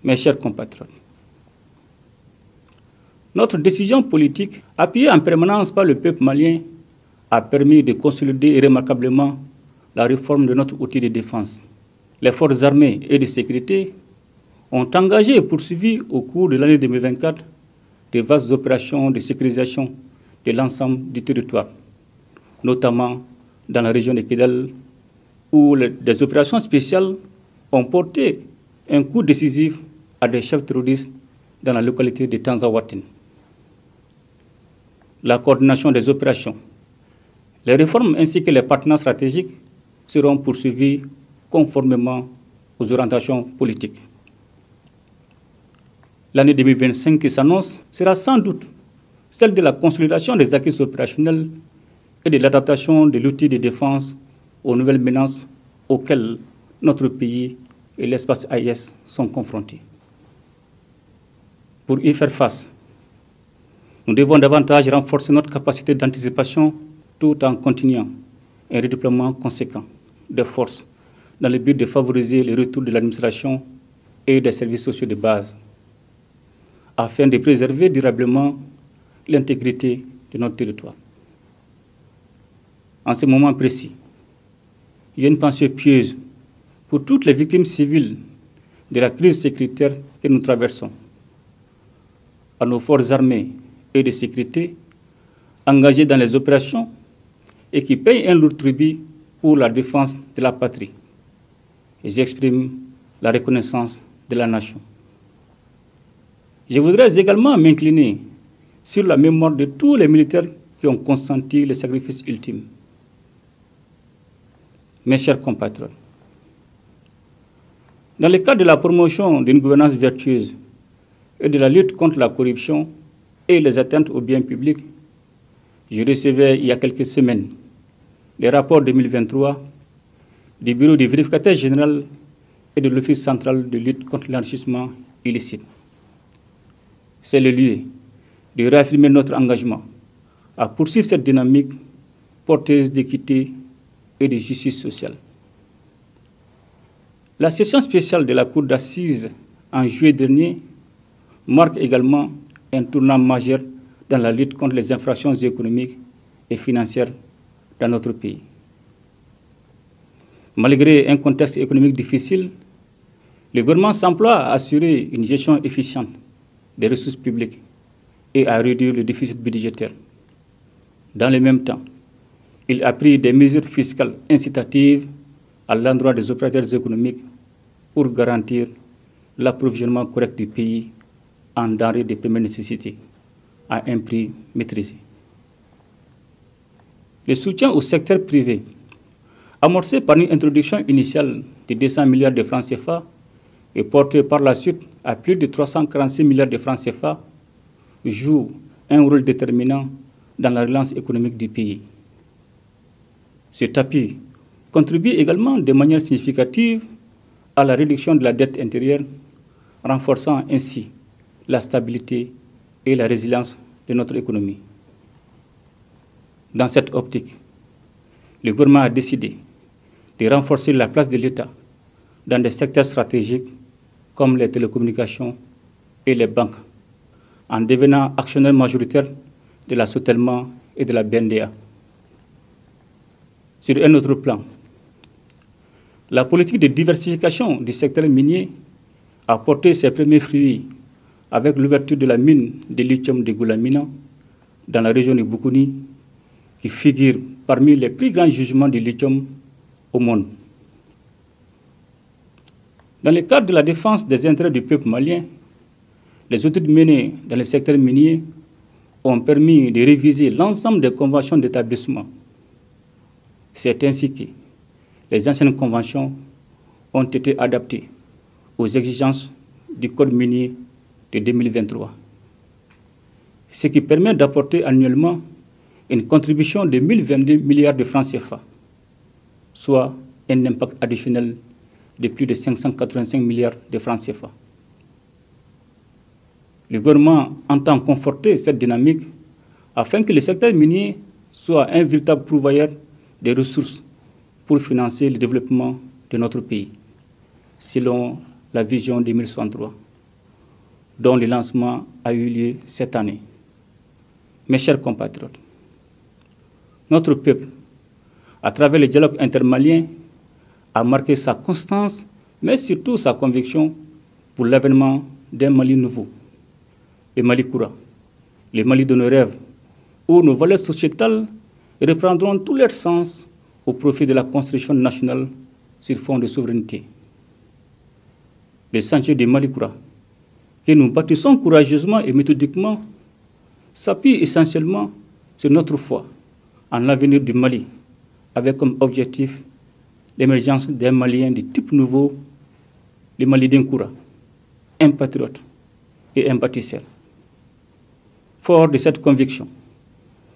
Mes chers compatriotes, notre décision politique, appuyée en permanence par le peuple malien, a permis de consolider remarquablement la réforme de notre outil de défense. Les forces armées et de sécurité ont engagé et poursuivi au cours de l'année 2024 de vastes opérations de sécurisation de l'ensemble du territoire, notamment dans la région de Kidal, où des opérations spéciales ont porté un coup décisif à des chefs terroristes dans la localité de Tanzawatin. La coordination des opérations, les réformes ainsi que les partenaires stratégiques seront poursuivis conformément aux orientations politiques. L'année 2025 qui s'annonce sera sans doute celle de la consolidation des acquis opérationnels et de l'adaptation de l'outil de défense aux nouvelles menaces auxquelles notre pays et l'espace AIS sont confrontés. Pour y faire face, nous devons davantage renforcer notre capacité d'anticipation tout en continuant un redéploiement conséquent des forces dans le but de favoriser le retour de l'administration et des services sociaux de base, afin de préserver durablement l'intégrité de notre territoire. En ce moment précis, j'ai une pensée pieuse pour toutes les victimes civiles de la crise sécuritaire que nous traversons, à nos forces armées et de sécurité engagées dans les opérations et qui payent un lourd tribut pour la défense de la patrie. Et j'exprime la reconnaissance de la nation. Je voudrais également m'incliner sur la mémoire de tous les militaires qui ont consenti le sacrifice ultime. Mes chers compatriotes, dans le cadre de la promotion d'une gouvernance vertueuse et de la lutte contre la corruption et les atteintes aux biens publics, je recevais il y a quelques semaines les rapports 2023 du Bureau du vérificateur général et de l'Office central de lutte contre l'enrichissement illicite. C'est le lieu de réaffirmer notre engagement à poursuivre cette dynamique porteuse d'équité et de justice sociale. La session spéciale de la Cour d'assises en juillet dernier marque également un tournant majeur dans la lutte contre les infractions économiques et financières dans notre pays. Malgré un contexte économique difficile, le gouvernement s'emploie à assurer une gestion efficiente des ressources publiques et à réduire le déficit budgétaire. Dans le même temps, il a pris des mesures fiscales incitatives à l'endroit des opérateurs économiques pour garantir l'approvisionnement correct du pays en denrées de première nécessité à un prix maîtrisé. Le soutien au secteur privé, amorcé par une introduction initiale de 200 milliards de francs CFA et porté par la suite à plus de 346 milliards de francs CFA, joue un rôle déterminant dans la relance économique du pays. Cet appui contribue également de manière significative à la réduction de la dette intérieure, renforçant ainsi la stabilité et la résilience de notre économie. Dans cette optique, le gouvernement a décidé de renforcer la place de l'État dans des secteurs stratégiques comme les télécommunications et les banques, en devenant actionnaire majoritaire de la Sotelma et de la BNDA. Sur un autre plan, la politique de diversification du secteur minier a porté ses premiers fruits avec l'ouverture de la mine de lithium de Goulamina dans la région de Boukouni, qui figure parmi les plus grands jugements de lithium au monde. Dans le cadre de la défense des intérêts du peuple malien, les études menées dans le secteur minier ont permis de réviser l'ensemble des conventions d'établissement. C'est ainsi que les anciennes conventions ont été adaptées aux exigences du Code minier de 2023, ce qui permet d'apporter annuellement une contribution de 1022 milliards de francs CFA, soit un impact additionnel de plus de 585 milliards de francs CFA. Le gouvernement entend conforter cette dynamique afin que le secteur minier soit un véritable pourvoyeur des ressources pour financer le développement de notre pays, selon la vision 2063. dont le lancement a eu lieu cette année. Mes chers compatriotes, notre peuple, à travers le dialogue intermalien, a marqué sa constance, mais surtout sa conviction pour l'avènement d'un Mali nouveau, le Mali Koura, le Mali de nos rêves, où nos valeurs sociétales reprendront tout leur sens au profit de la construction nationale sur fond de souveraineté. Le chantier du Mali Koura, que nous bâtissons courageusement et méthodiquement, s'appuie essentiellement sur notre foi en l'avenir du Mali, avec comme objectif l'émergence d'un Malien de type nouveau, le Mali d'un Koura, un patriote et un bâtisseur. Fort de cette conviction,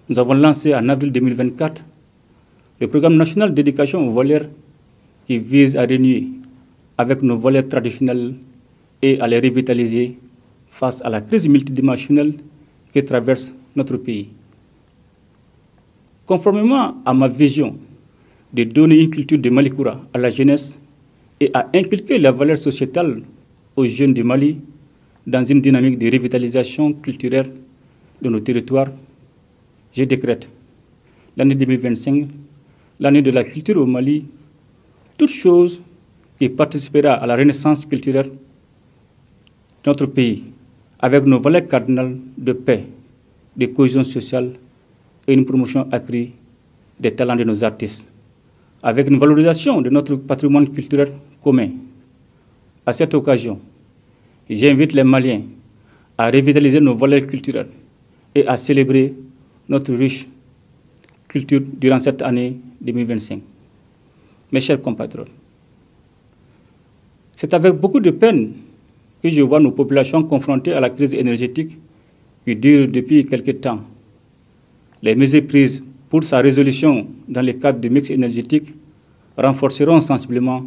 nous avons lancé en avril 2024 le programme national d'éducation aux valeurs qui vise à renouer avec nos valeurs traditionnelles et à les revitaliser face à la crise multidimensionnelle que traverse notre pays. Conformément à ma vision de donner une culture de Mali Koura à la jeunesse et à inculquer la valeur sociétale aux jeunes du Mali dans une dynamique de revitalisation culturelle de nos territoires, je décrète l'année 2025, l'année de la culture au Mali, toute chose qui participera à la renaissance culturelle de notre pays, avec nos valeurs cardinales de paix, de cohésion sociale et une promotion accrue des talents de nos artistes, avec une valorisation de notre patrimoine culturel commun. À cette occasion, j'invite les Maliens à revitaliser nos valeurs culturelles et à célébrer notre riche culture durant cette année 2025. Mes chers compatriotes, c'est avec beaucoup de peine que je vois nos populations confrontées à la crise énergétique qui dure depuis quelque temps. Les mesures prises pour sa résolution dans le cadre du mix énergétique renforceront sensiblement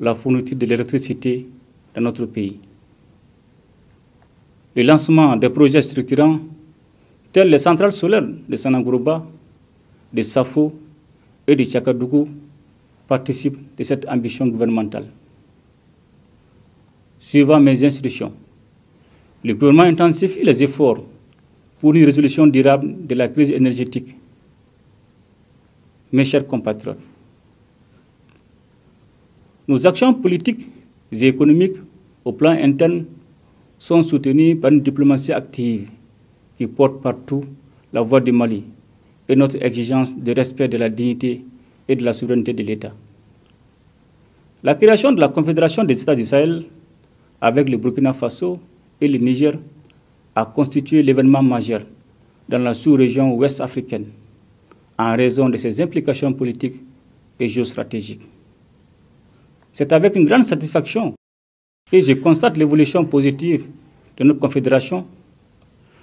la fourniture de l'électricité dans notre pays. Le lancement des projets structurants tels les centrales solaires de Sanangourouba, de Safo et de Tchakadougou participent de cette ambition gouvernementale. Suivant mes instructions, le gouvernement intensifie les efforts pour une résolution durable de la crise énergétique. Mes chers compatriotes, nos actions politiques et économiques au plan interne sont soutenues par une diplomatie active qui porte partout la voix du Mali et notre exigence de respect de la dignité et de la souveraineté de l'État. La création de la Confédération des États du Sahel avec le Burkina Faso et le Niger a constitué l'événement majeur dans la sous-région ouest africaine en raison de ses implications politiques et géostratégiques. C'est avec une grande satisfaction que je constate l'évolution positive de notre confédération,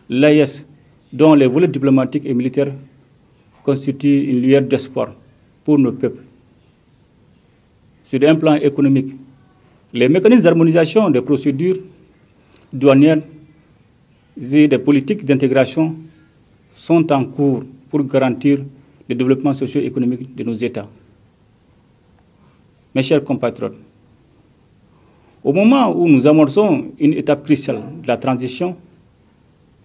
l'AES, dont les volets diplomatiques et militaires constituent une lueur d'espoir pour nos peuples. Sur un plan économique, les mécanismes d'harmonisation des procédures douanières et des politiques d'intégration sont en cours pour garantir le développement socio-économique de nos États. Mes chers compatriotes, au moment où nous amorçons une étape cruciale de la transition,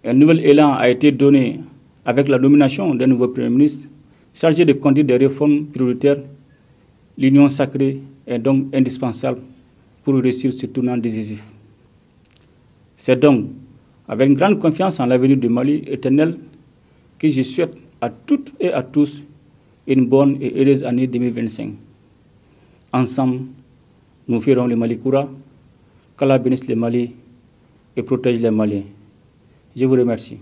un nouvel élan a été donné avec la nomination d'un nouveau Premier ministre chargé de conduire des réformes prioritaires. L'union sacrée est donc indispensable pour réussir ce tournant décisif. C'est donc avec une grande confiance en l'avenir du Mali éternel que je souhaite à toutes et à tous une bonne et heureuse année 2025. Ensemble, nous ferons le Mali Koura, qu'Allah bénisse le Mali et protège les Maliens. Je vous remercie.